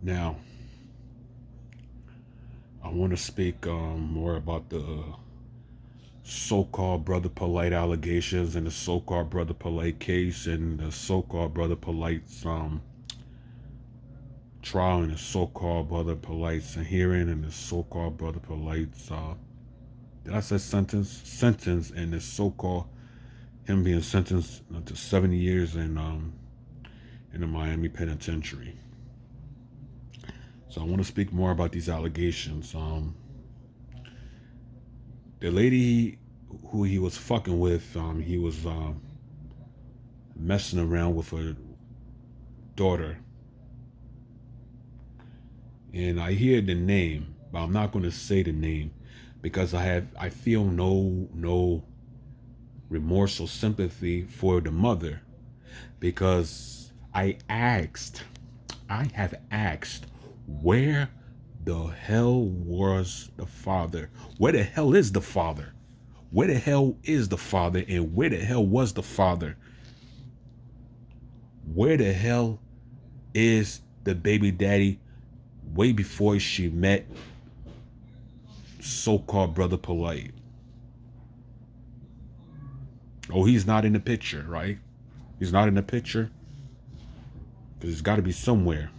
Now, I want to speak more about the so-called Brother Polight allegations and the so-called Brother Polight case and the so-called Brother Polight's trial and the so-called Brother Polight's hearing and the so-called Brother Polight's did I say sentence and the so-called him being sentenced to 70 years in the Miami penitentiary. So I want to speak more about these allegations. The lady who he was fucking with, he was messing around with her daughter. And I hear the name, but I'm not going to say the name because I feel no remorse or sympathy for the mother because I have asked, where the hell was the father? Where the hell is the father? Where the hell is the father and where the hell was the father? Where the hell is the baby daddy way before she met so-called Brother Polight? Oh, he's not in the picture, right? He's not in the picture because he's got to be somewhere.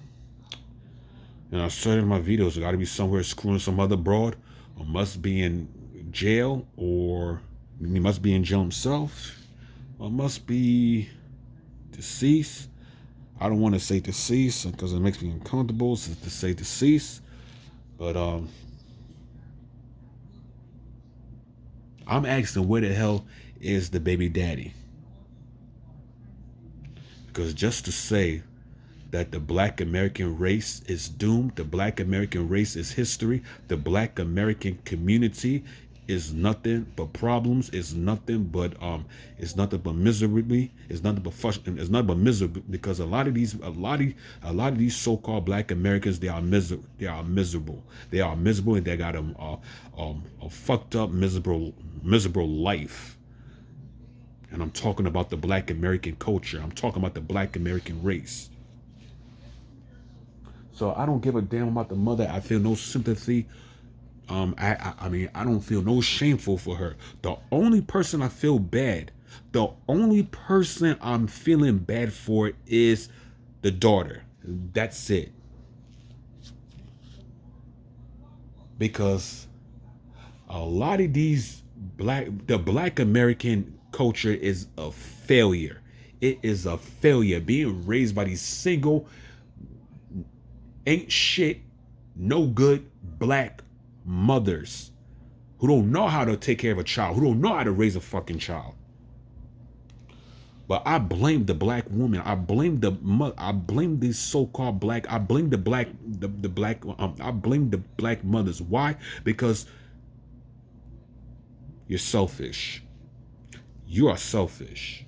And I said in my videos, it got to be somewhere screwing some other broad, or must be in jail, or he must be in jail himself, or must be deceased. I don't want to say deceased because it makes me uncomfortable to say deceased, but I'm asking where the hell is the baby daddy? Because just to say that the Black American race is doomed, the Black American race is history, the Black American community is nothing but problems, is nothing but misery, it's nothing but it's nothing but misery, because a lot of these so-called Black Americans, they are miserable, and they got a fucked up miserable life. And I'm talking about the Black American culture. I'm talking about the Black American race. So I don't give a damn about the mother. I feel no sympathy. I mean, I don't feel no shameful for her. The only person I feel bad, the only person I'm feeling bad for is the daughter. That's it. Because a lot of the Black American culture is a failure. It is a failure. Being raised by these single, ain't shit, no good Black mothers who don't know how to take care of a child, who don't know how to raise a fucking child. But I blame the Black woman. I blame these so-called Black. I blame the Black I blame the Black mothers. Why? Because you're selfish. You are selfish.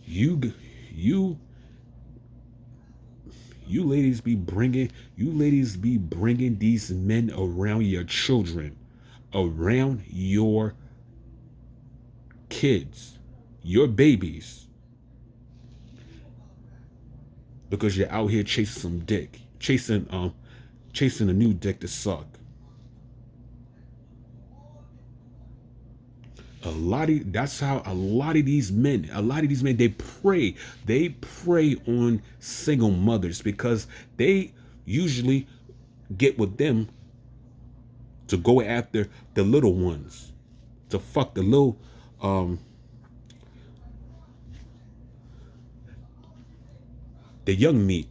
You you you ladies be bringing these men around your children, around your kids, your babies, because you're out here chasing some dick, chasing a new dick to suck. That's how a lot of these men, they prey on single mothers because they usually get with them to go after the little ones, to fuck the little the young meat.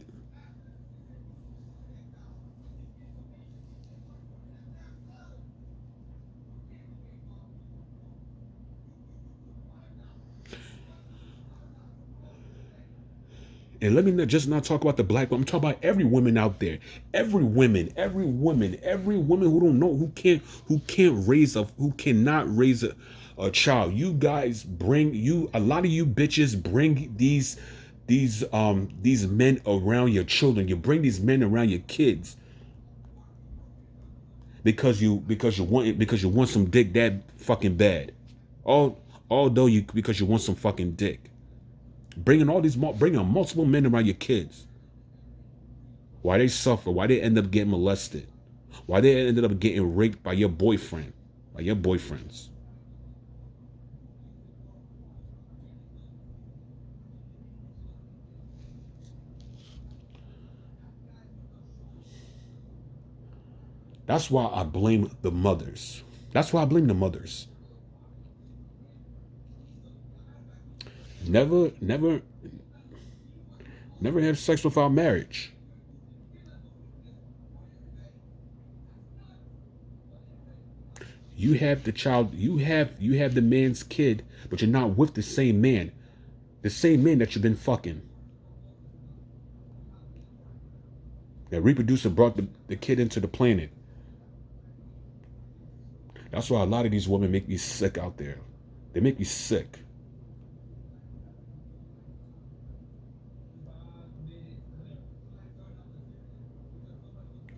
And let me just not talk about the Black woman. I'm talking about every woman out there. Every woman who don't know, who cannot raise a child. You guys a lot of you bitches bring these men around your children. You bring these men around your kids. because you want some dick that fucking bad. All although you because you want some fucking dick. Bringing multiple men around your kids. Why they suffer? Why they end up getting molested? Why they ended up getting raped by your boyfriend, by your boyfriends? That's why I blame the mothers. That's why I blame the mothers. Never, never, never have sex without marriage. You have the child, you have the man's kid, but you're not with the same man. The same man that you've been fucking. That reproducer brought the kid into the planet. That's why a lot of these women make me sick out there. They make me sick.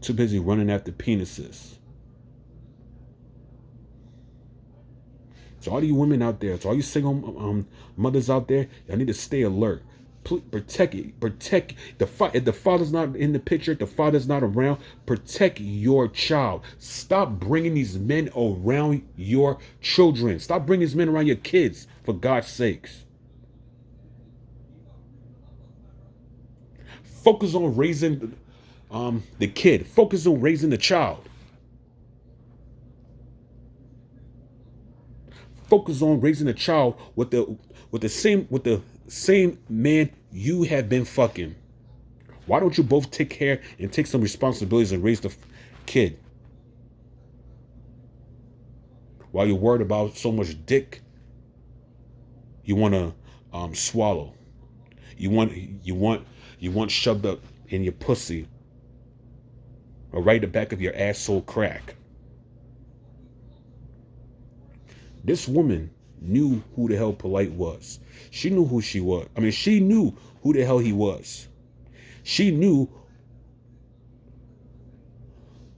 Too busy running after penises. So all you women out there, so all you single mothers out there, y'all need to stay alert. Protect it. Protect if the father's not in the picture, if the father's not around, protect your child. Stop bringing these men around your children. Stop bringing these men around your kids, for God's sakes. Focus on raising the kid. Focus on raising the child. Focus on raising a child with the same man you have been fucking. Why don't you both take care and take some responsibilities and raise the kid? While you're worried about so much dick you want to swallow. You want shoved up in your pussy or right the back of your asshole crack. This woman knew who the hell Polight was. She knew who she was. I mean, she knew who the hell he was. She knew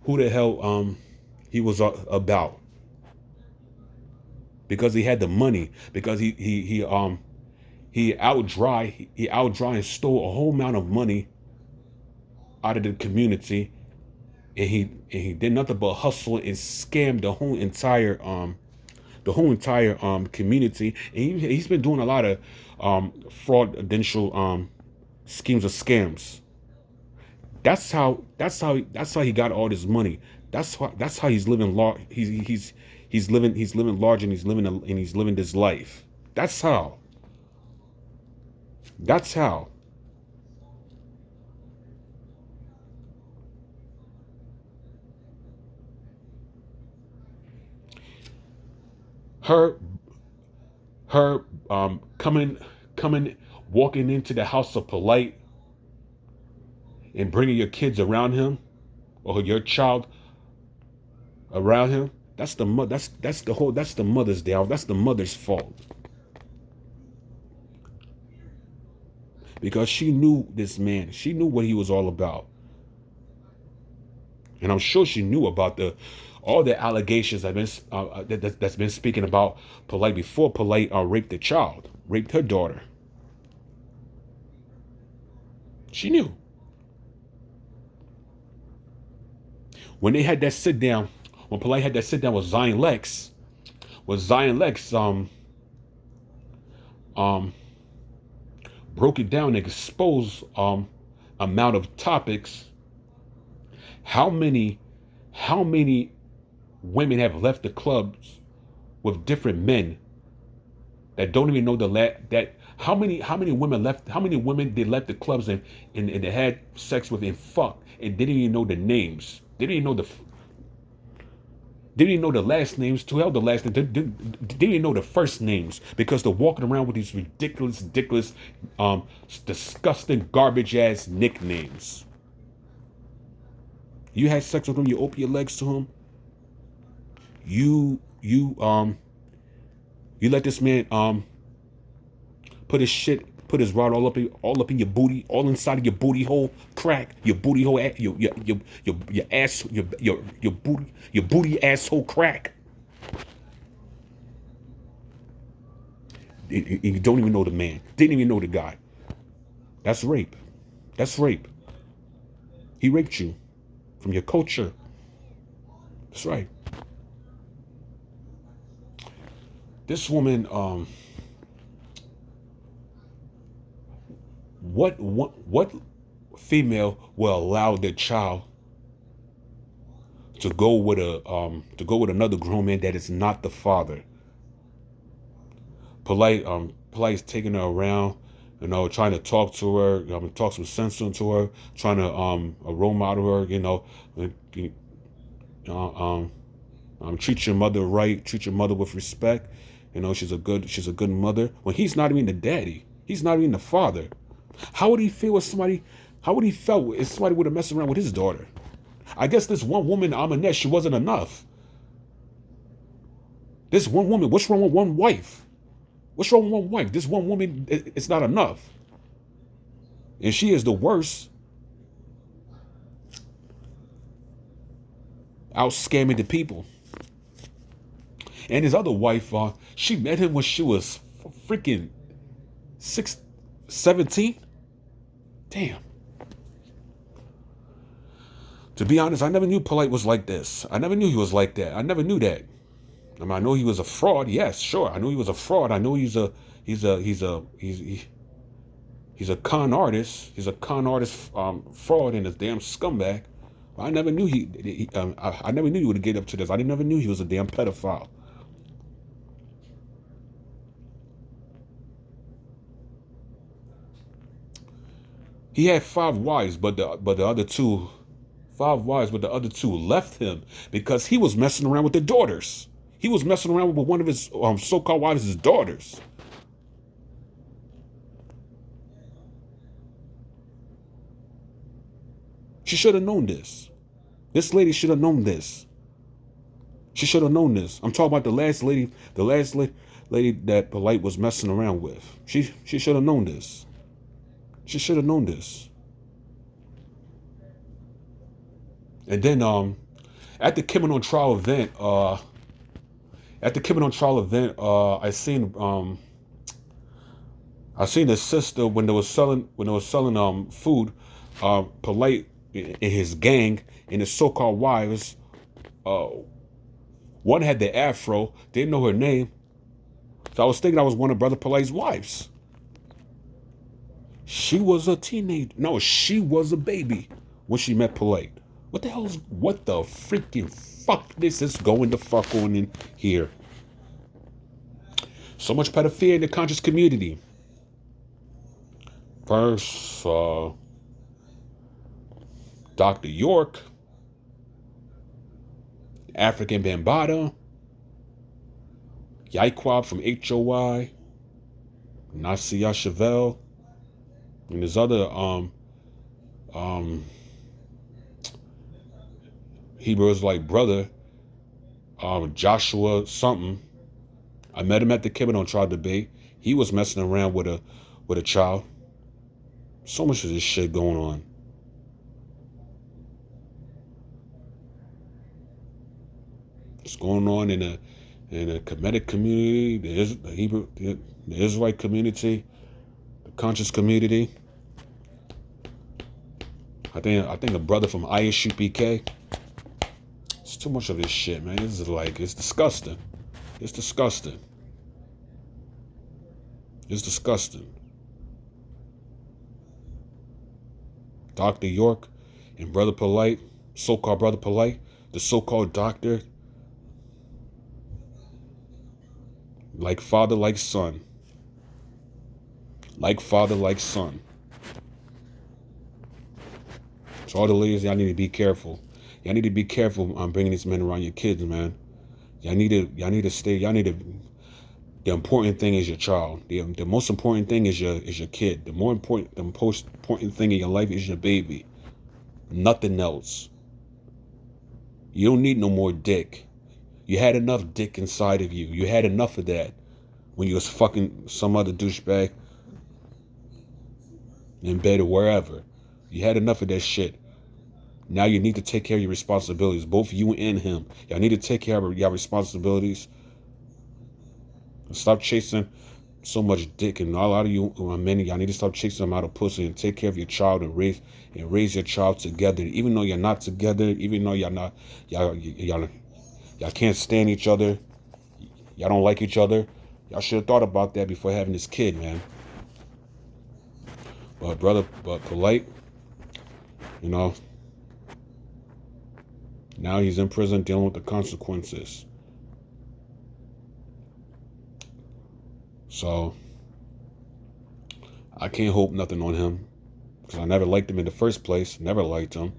who the hell he was about. Because he had the money. Because he outdry and stole a whole amount of money out of the community, and he did nothing but hustle and scam the whole entire community. And he's been doing a lot of fraudulential schemes of scams. That's how he got all this money. That's how he's living large. He's living large, and he's living this life. That's how. Her coming walking into the house of Polight and bringing your kids around him, or your child around him. That's the mother's day. That's the mother's fault. Because she knew this man. She knew what he was all about. And I'm sure she knew about all the allegations that's been speaking about Polight before Polight raped her daughter. She knew. When they had that sit down, when Polight had that sit down with Zion Lex, broke it down and exposed amount of topics. How many women have left the clubs with different men that don't even know that how many women left, how many women they left the clubs and they had sex with and fucked and didn't even know the names, didn't even know the last names, to hell the last name, didn't even know the first names, because they're walking around with these ridiculous disgusting garbage ass nicknames. You had sex with him, you open your legs to him, you let this man put his shit put his rod all up in your booty, all inside of your booty hole crack, your booty hole, your ass, your booty asshole crack. And you don't even know the man, didn't even know the guy. That's rape. That's rape. He raped you from your culture. That's right. This woman, what female will allow their child to go with another grown man that is not the father? Polight's taking her around, trying to talk to her, talk some sense into her, trying to role model her, treat your mother right, treat your mother with respect. She's a good mother. When he's not even the daddy, he's not even the father. How would he feel if somebody? How would he feel if somebody would have messed around with his daughter? I guess this one woman, Aminette, she wasn't enough. This one woman, what's wrong with one wife? What's wrong with one wife? This one woman, it's not enough. And she is the worst. Out scamming the people. And his other wife, she met him when she was freaking 17. Damn. To be honest, I never knew Polight was like this. I never knew he was like that. I never knew that. I know he was a fraud. Yes, sure. I knew he was a fraud. I know he's a con artist. He's a con artist, fraud, and a damn scumbag. But I never knew I never knew he would get up to this. I never knew he was a damn pedophile. He had 5 wives, but the other two left him because he was messing around with their daughters. He was messing around with one of his so-called wives' daughters. She should have known this. This lady should have known this. She should have known this. I'm talking about the last lady that Polight was messing around with. She should have known this. She should have known this. And then at the criminal trial event, I seen the sister when they was selling food. Polight and his gang and his so-called wives. One had the afro, didn't know her name. So I was thinking I was one of Brother Polight's wives. She was a teenager. No, she was a baby when she met Polight. What the freaking fuck this is going the fuck on in here? So much pedophilia in the conscious community. First, Dr. York, African Bambaataa, Yaikwab from HOI, Nasia Chevelle, and his other Hebrews like brother, Joshua something. I met him at the Kibbenon trial debate. He was messing around with a child. So much of this shit going on. It's going on in the Kemetic community, the Israelite community, the conscious community. I think a brother from ISUPK. It's too much of this shit, man. It's disgusting. It's disgusting. It's disgusting. Dr. York and Brother Polight, so-called Brother Polight, the so-called doctor, like father, like son. Like father, like son. So all the ladies, y'all need to be careful. Y'all need to be careful on bringing these men around your kids, man. Y'all need to stay. The important thing is your child. The most important thing is your kid. The most important thing in your life is your baby. Nothing else. You don't need no more dick. You had enough dick inside of you. You had enough of that when you was fucking some other douchebag. in bed or wherever. You had enough of that shit. Now you need to take care of your responsibilities, both you and him. Y'all need to take care of your responsibilities. Stop chasing so much dick, and a lot of you men, y'all need to stop chasing them out of pussy and take care of your child and raise your child together. Even though you're not together, even though y'all can't stand each other, y'all don't like each other. Y'all should have thought about that before having this kid, man. But Polight, you know, now he's in prison dealing with the consequences. So I can't hope nothing on him because I never liked him in the first place. Never liked him.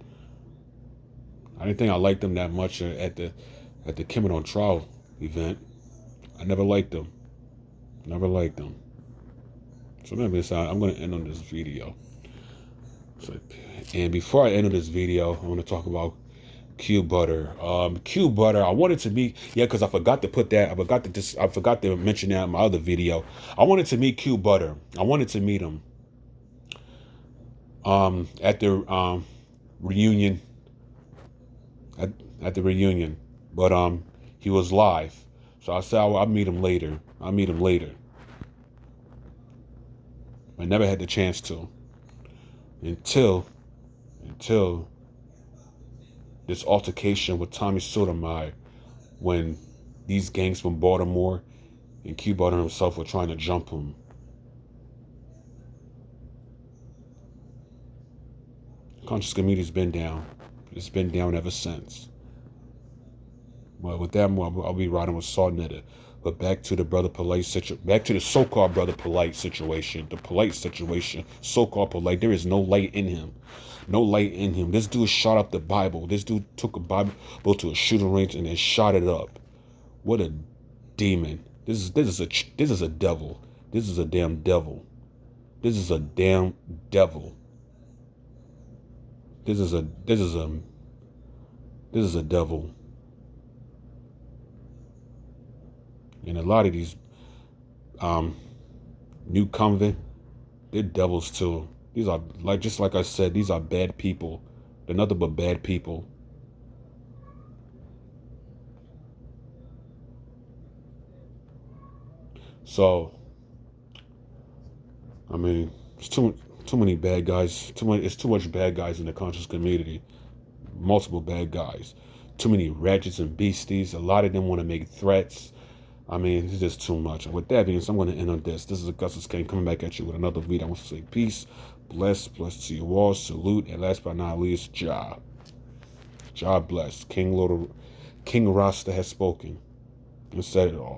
I didn't think I liked him that much at the Kim on trial event. I never liked him. Never liked him. So I'm going to end on this video. So, and before I end on this video, I want to talk about Q Butter. Q Butter. I wanted to meet, because I forgot to put that. I forgot to mention that in my other video. I wanted to meet Q Butter. I wanted to meet him. At the reunion. At the reunion, but he was live. So I said I'll meet him later. I never had the chance to until this altercation with Tommy Sotomayor, when these gangs from Baltimore and Q Butter himself were trying to jump him. Conscious Community's been down. It's been down ever since. Well, with that, I'll be riding with Sarnetta. But back to the back to the so-called brother Polight situation. The Polight situation, so-called Polight. There is no light in him. No light in him. This dude shot up the Bible. This dude took a Bible to a shooting range and then shot it up. What a demon. This is a devil. This is a damn devil. This is a damn devil. This is a devil. And a lot of these new convent, they're devils too. These are just like I said, these are bad people. They're nothing but bad people. So, I mean, it's too many bad guys. It's too much bad guys in the conscious community. Multiple bad guys. Too many ratchets and beasties. A lot of them want to make threats. I mean, it's just too much. With that being said, I'm going to end on this. This is Augustus Kane coming back at you with another video. I want to say peace, bless to you all, salute, and last but not least, Jah bless. King Rasta has spoken and said it all.